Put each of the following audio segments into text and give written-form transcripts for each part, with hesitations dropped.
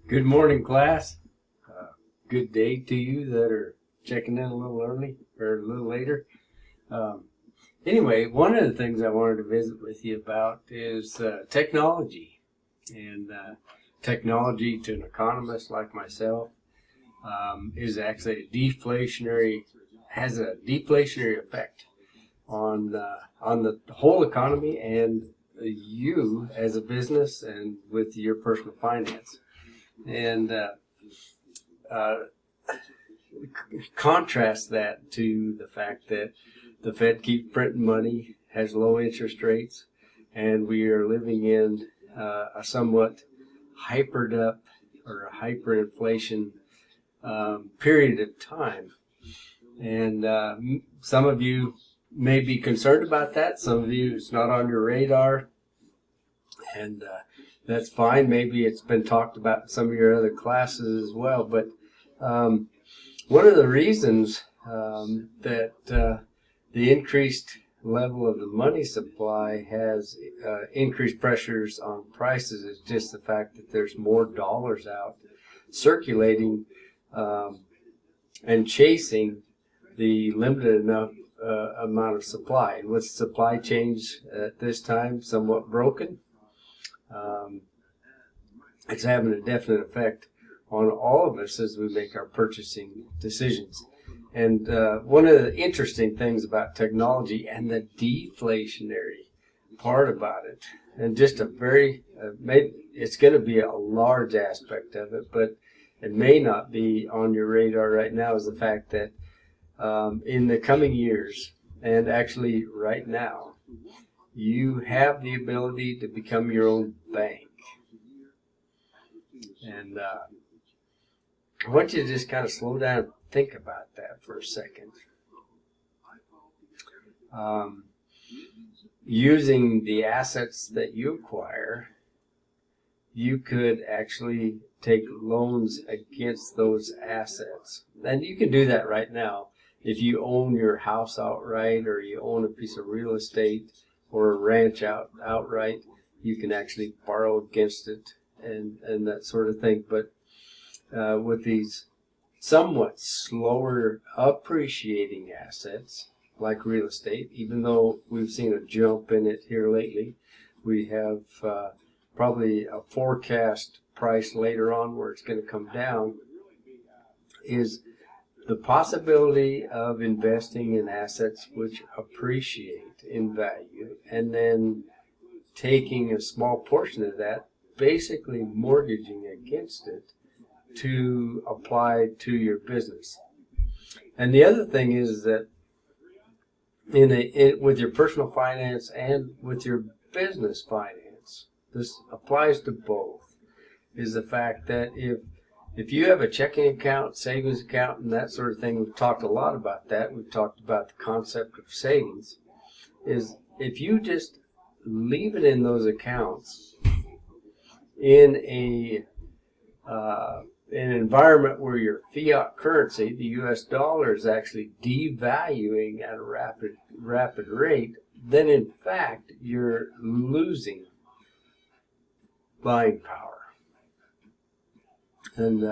Good morning, class. Good day to you that are checking in a little early or a little later. Anyway, one of the things I wanted to visit with you about is technology. And technology to an economist like myself is actually has a deflationary effect on the whole economy and you as a business and with your personal finance. And contrast that to the fact that the Fed keeps printing money, has low interest rates, and we are living in a somewhat hypered up or a hyperinflation period of time. And some of you may be concerned about that. Some of you, it's not on your radar. And that's fine. Maybe it's been talked about in some of your other classes as well. But one of the reasons that the increased level of the money supply has increased pressures on prices is just the fact that there's more dollars out circulating and chasing the limited enough amount of supply. And with supply chains at this time somewhat broken, it's having a definite effect on all of us as we make our purchasing decisions. And one of the interesting things about technology and the deflationary part about it, and just a very, it's going to be a large aspect of it, but it may not be on your radar right now, is the fact that in the coming years, and actually right now, you have the ability to become your own bank. And I want you to just kind of slow down and think about that for a second. Using the assets that you acquire, you could actually take loans against those assets. And you can do that right now. If you own your house outright, or you own a piece of real estate or a ranch outright, you can actually borrow against it and that sort of thing. But with these somewhat slower appreciating assets like real estate, even though we've seen a jump in it here lately, we have probably a forecast price later on where it's going to come down, is the possibility of investing in assets which appreciate in value and then taking a small portion of that, basically mortgaging against it to apply to your business. And the other thing is that with your personal finance and with your business finance, this applies to both, is the fact that if you have a checking account, savings account, and that sort of thing, we've talked a lot about that. We've talked about the concept of savings, is if you just leave it in those accounts in an environment where your fiat currency, the U.S. dollar, is actually devaluing at a rapid rate, then in fact you're losing buying power. And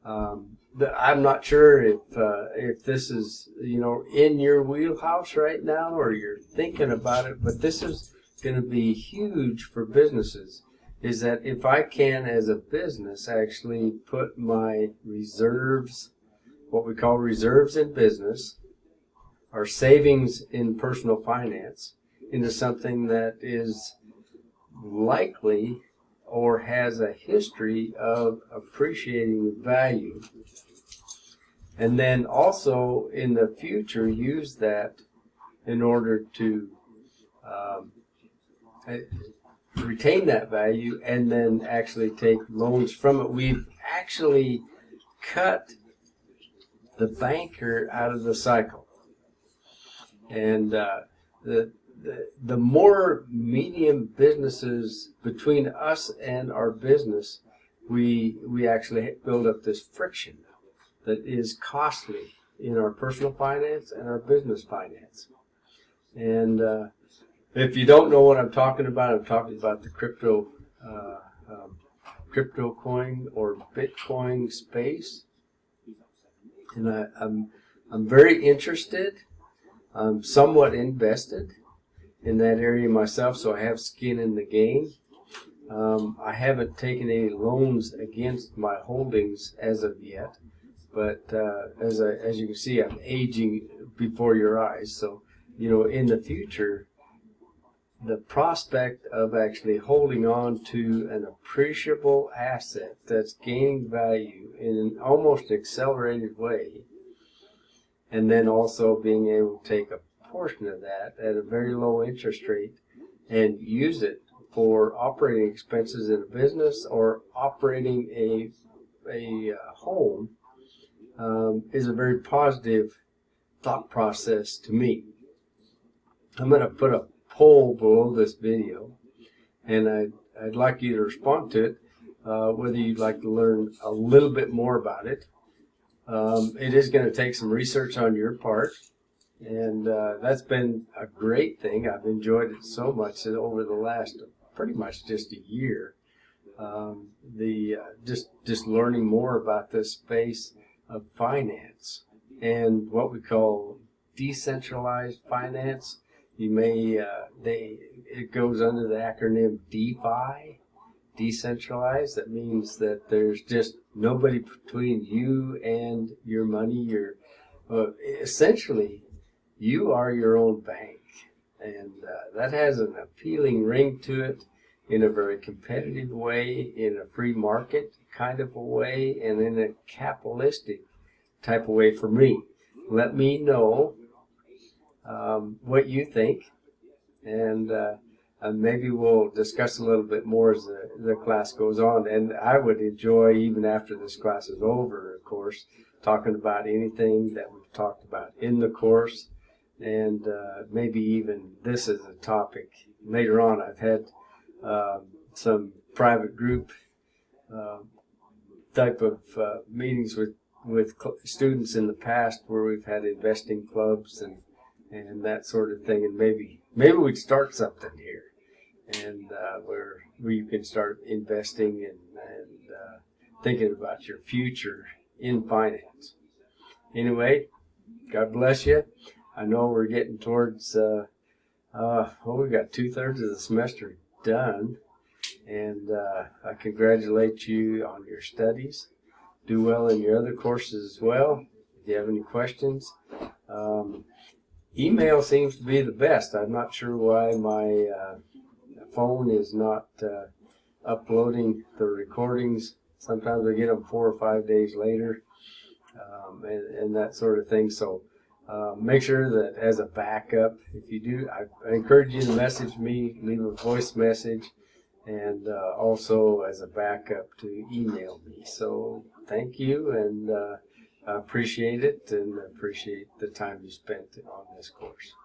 I'm not sure if this is in your wheelhouse right now, or you're thinking about it, but this is going to be huge for businesses. Is that if I can, as a business, actually put my reserves, what we call reserves in business, or savings in personal finance, into something that is likely or has a history of appreciating value, and then also in the future use that in order to retain that value and then actually take loans from it. We've actually cut the banker out of the cycle. And the more medium businesses between us and our business, we actually build up this friction that is costly in our personal finance and our business finance. And if you don't know what I'm talking about the crypto coin or Bitcoin space, and I'm very interested. I'm somewhat invested in that area myself, so I have skin in the game. I haven't taken any loans against my holdings as of yet, but as you can see, I'm aging before your eyes. So, in the future, the prospect of actually holding on to an appreciable asset that's gaining value in an almost accelerated way, and then also being able to take a portion of that at a very low interest rate and use it for operating expenses in a business or operating a home is a very positive thought process to me. I'm going to put a poll below this video, and I'd like you to respond to it, whether you'd like to learn a little bit more about it. It is going to take some research on your part, and that's been a great thing. I've enjoyed it so much over the last pretty much just a year. Just learning more about this space of finance and what we call decentralized finance. It goes under the acronym DeFi, decentralized. That means that there's just nobody between you and your money. Essentially, you are your own bank, and that has an appealing ring to it in a very competitive way, in a free market kind of a way, and in a capitalistic type of way for me. Let me know what you think, and maybe we'll discuss a little bit more as the class goes on. And I would enjoy, even after this class is over, of course, talking about anything that we've talked about in the course, and maybe even this as a topic later on. I've had some private group type of meetings with students in the past where we've had investing clubs and that sort of thing, and maybe we'd start something here, and where you can start investing and thinking about your future in finance. Anyway, God bless you. I know we're getting towards we got 2/3 of the semester done, and I congratulate you on your studies. Do well in your other courses as well. If you have any questions, email seems to be the best. I'm not sure why my phone is not uploading the recordings. Sometimes I get them 4 or 5 days later, and that sort of thing. So make sure that as a backup, if you do, I encourage you to message me, leave a voice message, and also as a backup to email me. So thank you, and I appreciate it, and appreciate the time you spent on this course.